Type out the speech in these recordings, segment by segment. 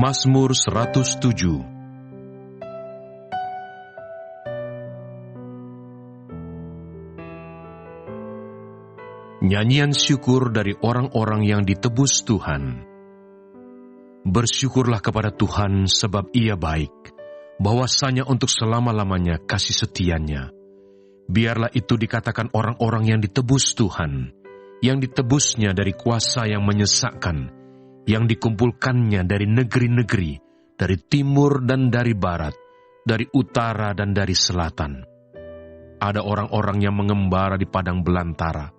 Mazmur 107. Nyanyian syukur dari orang-orang yang ditebus Tuhan. Bersyukurlah kepada Tuhan sebab Ia baik, bahwasanya untuk selama-lamanya kasih setianya. Biarlah itu dikatakan orang-orang yang ditebus Tuhan, yang ditebusnya dari kuasa yang menyesakkan, yang dikumpulkannya dari negeri-negeri, dari timur dan dari barat, dari utara dan dari selatan. Ada orang-orang yang mengembara di padang belantara,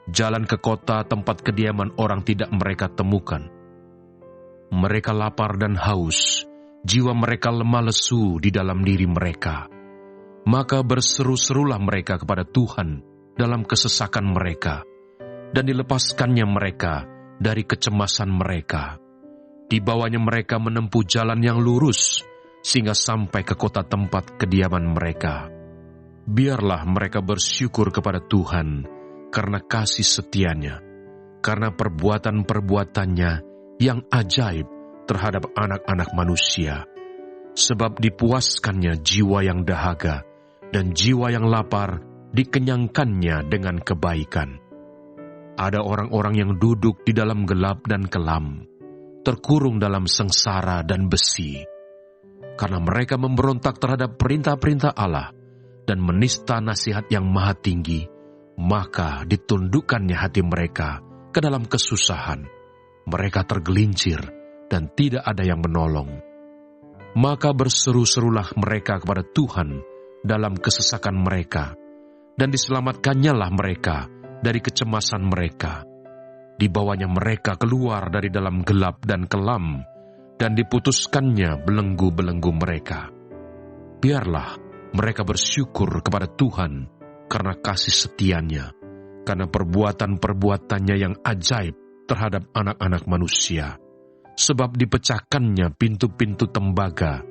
jalan ke kota tempat kediaman orang tidak mereka temukan. Mereka lapar dan haus, jiwa mereka lemah lesu di dalam diri mereka. Maka berseru-serulah mereka kepada Tuhan dalam kesesakan mereka, dan dilepaskannya mereka dari kecemasan mereka. Dibawanya mereka menempuh jalan yang lurus, sehingga sampai ke kota tempat kediaman mereka. Biarlah mereka bersyukur kepada Tuhan, karena kasih setianya, karena perbuatan-perbuatannya yang ajaib terhadap anak-anak manusia. Sebab dipuaskannya jiwa yang dahaga, dan jiwa yang lapar dikenyangkannya dengan kebaikan. Ada orang-orang yang duduk di dalam gelap dan kelam, terkurung dalam sengsara dan besi, karena mereka memberontak terhadap perintah-perintah Allah dan menista nasihat yang maha tinggi. Maka ditundukkannya hati mereka ke dalam kesusahan. Mereka tergelincir dan tidak ada yang menolong. Maka berseru-serulah mereka kepada Tuhan dalam kesesakan mereka, dan diselamatkannya mereka dari kecemasan mereka. Dibawanya mereka keluar dari dalam gelap dan kelam, dan diputuskannya belenggu-belenggu mereka. Biarlah mereka bersyukur kepada Tuhan karena kasih setianya, karena perbuatan-perbuatannya yang ajaib terhadap anak-anak manusia. Sebab dipecahkannya pintu-pintu tembaga,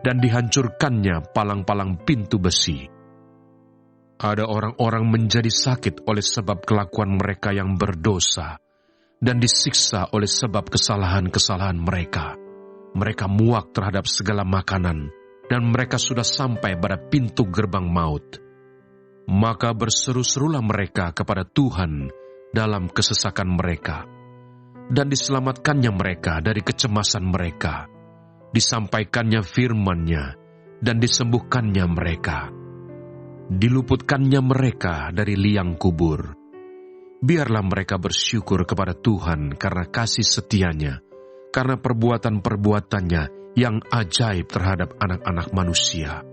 dan dihancurkannya palang-palang pintu besi. Ada orang-orang menjadi sakit oleh sebab kelakuan mereka yang berdosa, dan disiksa oleh sebab kesalahan-kesalahan mereka. Mereka muak terhadap segala makanan, dan mereka sudah sampai pada pintu gerbang maut. Maka berseru-serulah mereka kepada Tuhan dalam kesesakan mereka, dan diselamatkannya mereka dari kecemasan mereka. Disampaikannya firman-Nya, dan disembuhkannya mereka. Diluputkannya mereka dari liang kubur. Biarlah mereka bersyukur kepada Tuhan karena kasih setianya, karena perbuatan-perbuatannya yang ajaib terhadap anak-anak manusia.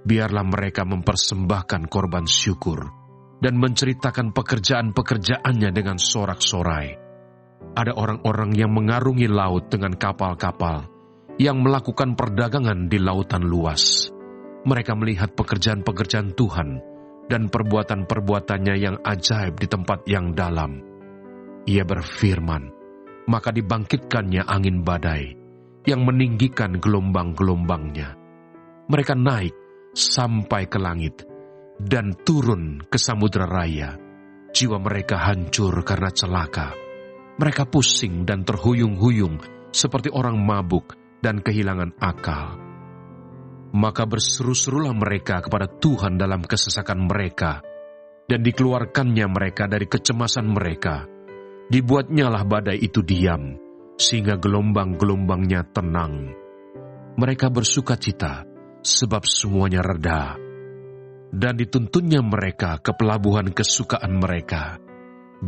Biarlah mereka mempersembahkan korban syukur dan menceritakan pekerjaan-pekerjaannya dengan sorak-sorai. Ada orang-orang yang mengarungi laut dengan kapal-kapal, yang melakukan perdagangan di lautan luas. Mereka melihat pekerjaan-pekerjaan Tuhan dan perbuatan-perbuatannya yang ajaib di tempat yang dalam. Ia berfirman, maka dibangkitkannya angin badai yang meninggikan gelombang-gelombangnya. Mereka naik sampai ke langit dan turun ke samudera raya. Jiwa mereka hancur karena celaka. Mereka pusing dan terhuyung-huyung seperti orang mabuk dan kehilangan akal. Maka berseru-serulah mereka kepada Tuhan dalam kesesakan mereka, dan dikeluarkannya mereka dari kecemasan mereka. Dibuatnyalah badai itu diam, sehingga gelombang-gelombangnya tenang. Mereka bersukacita, sebab semuanya reda, dan dituntunnya mereka ke pelabuhan kesukaan mereka.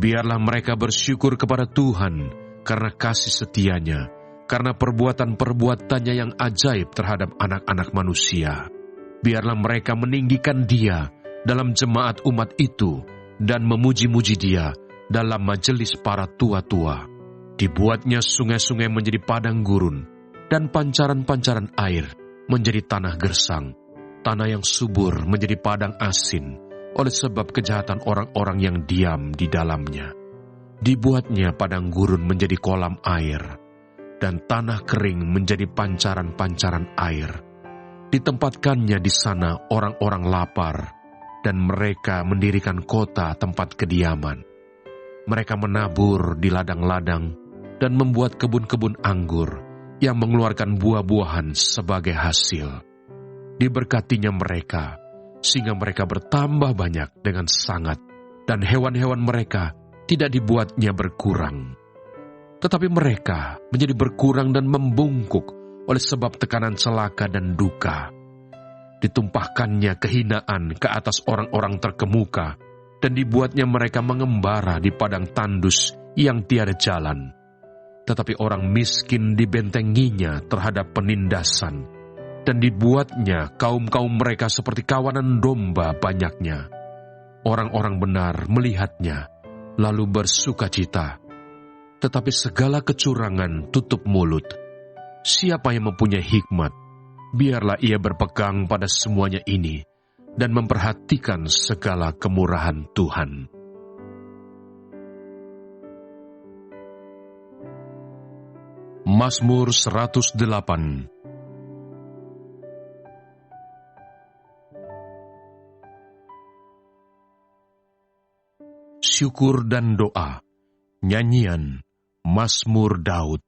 Biarlah mereka bersyukur kepada Tuhan karena kasih setianya, karena perbuatan-perbuatannya yang ajaib terhadap anak-anak manusia. Biarlah mereka meninggikan Dia dalam jemaat umat itu, dan memuji-muji Dia dalam majelis para tua-tua. Dibuatnya sungai-sungai menjadi padang gurun, dan pancaran-pancaran air menjadi tanah gersang. Tanah yang subur menjadi padang asin, oleh sebab kejahatan orang-orang yang diam di dalamnya. Dibuatnya padang gurun menjadi kolam air, dan tanah kering menjadi pancaran-pancaran air. Ditempatkannya di sana orang-orang lapar, dan mereka mendirikan kota tempat kediaman. Mereka menabur di ladang-ladang, dan membuat kebun-kebun anggur, yang mengeluarkan buah-buahan sebagai hasil. Diberkatinya mereka, sehingga mereka bertambah banyak dengan sangat, dan hewan-hewan mereka tidak dibuatnya berkurang. Tetapi mereka menjadi berkurang dan membungkuk oleh sebab tekanan celaka dan duka. Ditumpahkannya kehinaan ke atas orang-orang terkemuka, dan dibuatnya mereka mengembara di padang tandus yang tiada jalan. Tetapi orang miskin dibentenginya terhadap penindasan, dan dibuatnya kaum-kaum mereka seperti kawanan domba banyaknya. Orang-orang benar melihatnya, lalu bersukacita. Tetapi segala kecurangan tutup mulut. Siapa yang mempunyai hikmat, biarlah ia berpegang pada semuanya ini, dan memperhatikan segala kemurahan Tuhan. Mazmur 108. Syukur dan doa. Nyanyian Mazmur Daud.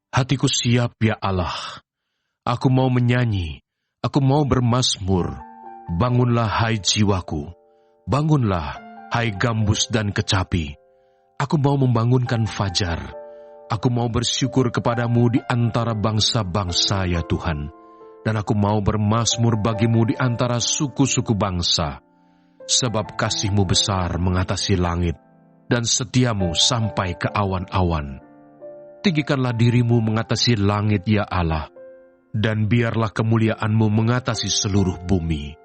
Hatiku siap, ya Allah. Aku mau menyanyi, aku mau bermazmur. Bangunlah, hai jiwaku. Bangunlah, hai gambus dan kecapi. Aku mau membangunkan fajar. Aku mau bersyukur kepadamu di antara bangsa-bangsa, ya Tuhan. Dan aku mau bermazmur bagimu di antara suku-suku bangsa. Sebab kasih-Mu besar mengatasi langit, dan setiamu sampai ke awan-awan. Tinggikanlah dirimu mengatasi langit, ya Allah, dan biarlah kemuliaan-Mu mengatasi seluruh bumi.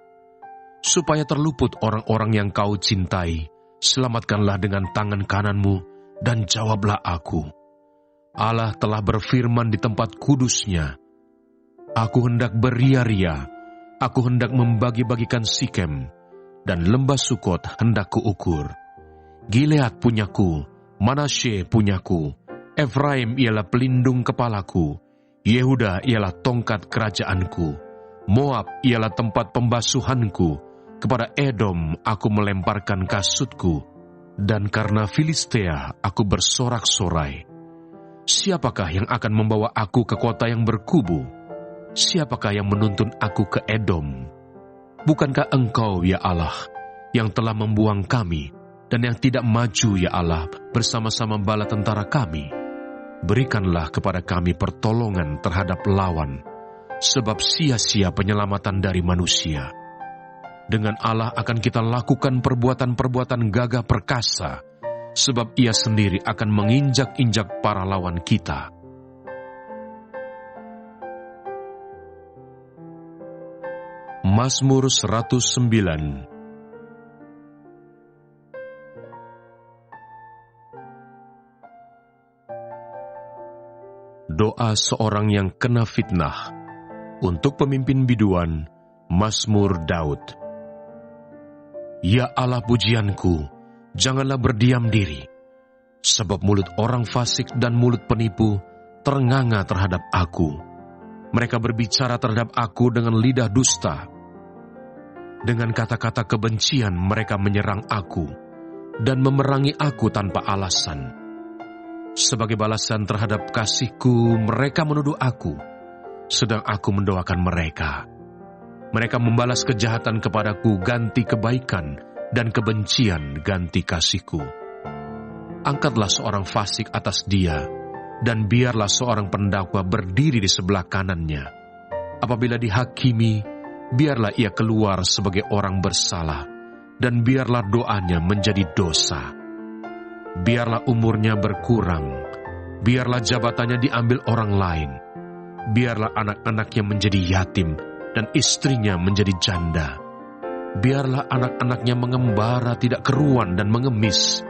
Supaya terluput orang-orang yang Kau cintai, selamatkanlah dengan tangan kanan-Mu, dan jawablah aku. Allah telah berfirman di tempat kudus-Nya, aku hendak beria-ria, aku hendak membagi-bagikan Sikem, dan lembah Sukot hendak kuukur. Gilead punyaku, Manasye punyaku, Efraim ialah pelindung kepalaku, Yehuda ialah tongkat kerajaanku, Moab ialah tempat pembasuhanku, kepada Edom aku melemparkan kasutku, dan karena Filistea aku bersorak-sorai. Siapakah yang akan membawa aku ke kota yang berkubu? Siapakah yang menuntun aku ke Edom? Bukankah Engkau, ya Allah, yang telah membuang kami, dan yang tidak maju, ya Allah, bersama-sama bala tentara kami? Berikanlah kepada kami pertolongan terhadap lawan, sebab sia-sia penyelamatan dari manusia. Dengan Allah akan kita lakukan perbuatan-perbuatan gagah perkasa, sebab Ia sendiri akan menginjak-injak para lawan kita. Mazmur 109. Doa seorang yang kena fitnah. Untuk pemimpin biduan, Mazmur Daud. Ya Allah pujianku, janganlah berdiam diri, sebab mulut orang fasik dan mulut penipu ternganga terhadap aku. Mereka berbicara terhadap aku dengan lidah dusta. Dengan kata-kata kebencian mereka menyerang aku, dan memerangi aku tanpa alasan. Sebagai balasan terhadap kasihku, mereka menuduh aku, sedang aku mendoakan mereka. Mereka membalas kejahatan kepadaku, ganti kebaikan, dan kebencian ganti kasihku. Angkatlah seorang fasik atas dia, dan biarlah seorang pendakwa berdiri di sebelah kanannya. Apabila dihakimi, biarlah ia keluar sebagai orang bersalah, dan biarlah doanya menjadi dosa. Biarlah umurnya berkurang, biarlah jabatannya diambil orang lain, biarlah anak-anaknya menjadi yatim, dan istrinya menjadi janda. Biarlah anak-anaknya mengembara tidak keruan dan mengemis,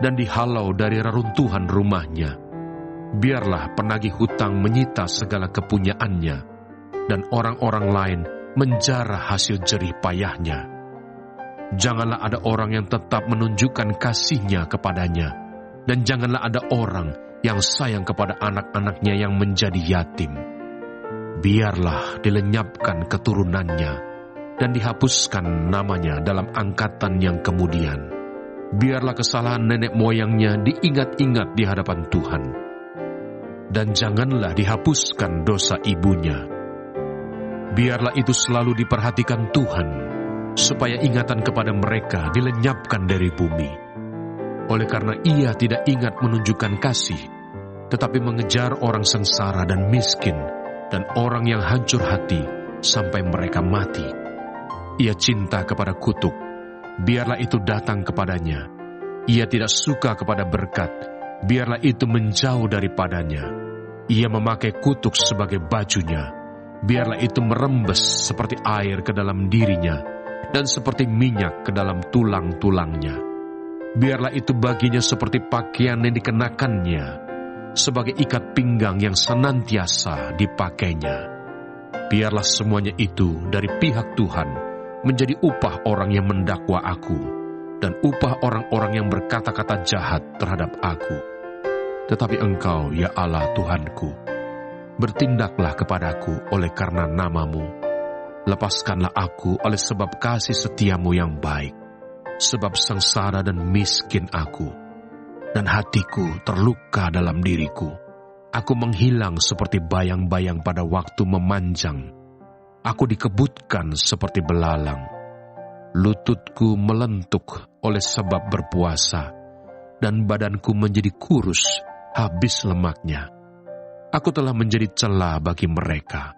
dan dihalau dari reruntuhan rumahnya. Biarlah penagih hutang menyita segala kepunyaannya, dan orang-orang lain menjarah hasil jerih payahnya. Janganlah ada orang yang tetap menunjukkan kasihnya kepadanya, dan janganlah ada orang yang sayang kepada anak-anaknya yang menjadi yatim. Biarlah dilenyapkan keturunannya, dan dihapuskan namanya dalam angkatan yang kemudian. Biarlah kesalahan nenek moyangnya diingat-ingat di hadapan Tuhan. dan janganlah dihapuskan dosa ibunya. Biarlah itu selalu diperhatikan Tuhan, supaya ingatan kepada mereka dilenyapkan dari bumi. Oleh karena Ia tidak ingat menunjukkan kasih, tetapi mengejar orang sengsara dan miskin, dan orang yang hancur hati, sampai mereka mati. Ia cinta kepada kutuk, biarlah itu datang kepadanya. Ia tidak suka kepada berkat, biarlah itu menjauh daripadanya. Ia memakai kutuk sebagai bajunya, biarlah itu merembes seperti air ke dalam dirinya, dan seperti minyak ke dalam tulang-tulangnya. Biarlah itu baginya seperti pakaian yang dikenakannya, sebagai ikat pinggang yang senantiasa dipakainya. Biarlah semuanya itu dari pihak Tuhan menjadi upah orang yang mendakwa aku, dan upah orang-orang yang berkata-kata jahat terhadap aku. Tetapi Engkau, ya Allah Tuhanku, bertindaklah kepadaku oleh karena nama-Mu. Lepaskanlah aku oleh sebab kasih setiamu yang baik, sebab sengsara dan miskin aku, dan hatiku terluka dalam diriku. Aku menghilang seperti bayang-bayang pada waktu memanjang. Aku dikebutkan seperti belalang. Lututku melentuk oleh sebab berpuasa, dan badanku menjadi kurus, habis lemaknya. Aku telah menjadi celah bagi mereka.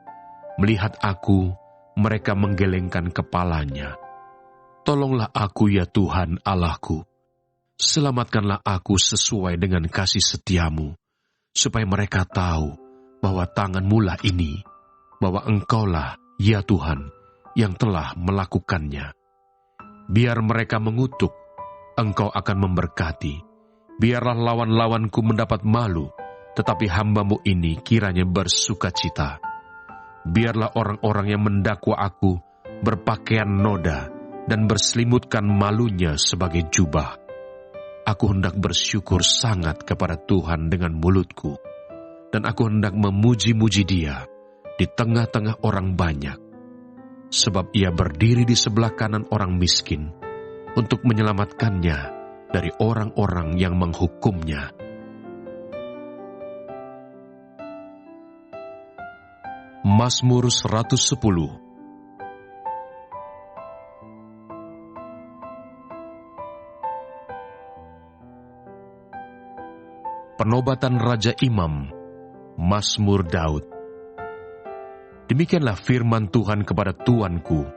Melihat aku, mereka menggelengkan kepalanya. Tolonglah aku ya Tuhan Allahku. Selamatkanlah aku sesuai dengan kasih setiamu, supaya mereka tahu bahwa tangan-Mu lah ini, bahwa Engkaulah ya Tuhan yang telah melakukannya. Biar mereka mengutuk, Engkau akan memberkati. Biarlah lawan-lawanku mendapat malu, tetapi hamba-Mu ini kiranya bersukacita. Biarlah orang-orang yang mendakwa aku berpakaian noda dan berselimutkan malunya sebagai jubah. Aku hendak bersyukur sangat kepada Tuhan dengan mulutku, dan aku hendak memuji-muji Dia di tengah-tengah orang banyak. Sebab Ia berdiri di sebelah kanan orang miskin untuk menyelamatkannya dari orang-orang yang menghukumnya. Mazmur 110. Penobatan Raja Imam, Mazmur Daud. Demikianlah firman Tuhan kepada Tuanku,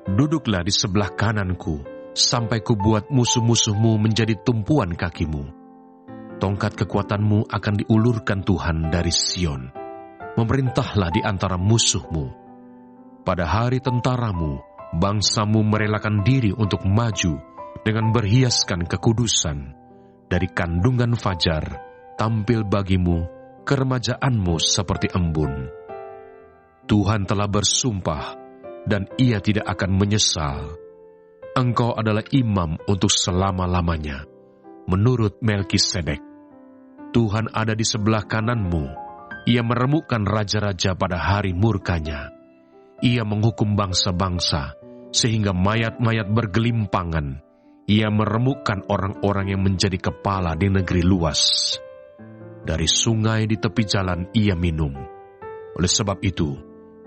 duduklah di sebelah kananku, sampai kubuat musuh-musuhmu menjadi tumpuan kakimu. Tongkat kekuatanmu akan diulurkan Tuhan dari Sion. Memerintahlah di antara musuhmu. Pada hari tentaramu, bangsamu merelakan diri untuk maju dengan berhiaskan kekudusan. Dari kandungan fajar, tampil bagimu keremajaanmu seperti embun. Tuhan telah bersumpah, dan Ia tidak akan menyesal. Engkau adalah imam untuk selama-lamanya, menurut Melkisedek. Tuhan ada di sebelah kananmu. Ia meremukkan raja-raja pada hari murkanya. Ia menghukum bangsa-bangsa, sehingga mayat-mayat bergelimpangan. Ia meremukkan orang-orang yang menjadi kepala di negeri luas. Dari sungai di tepi jalan ia minum. Oleh sebab itu,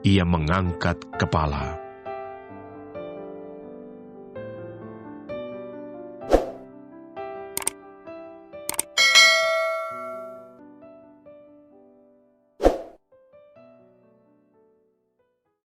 ia mengangkat kepala.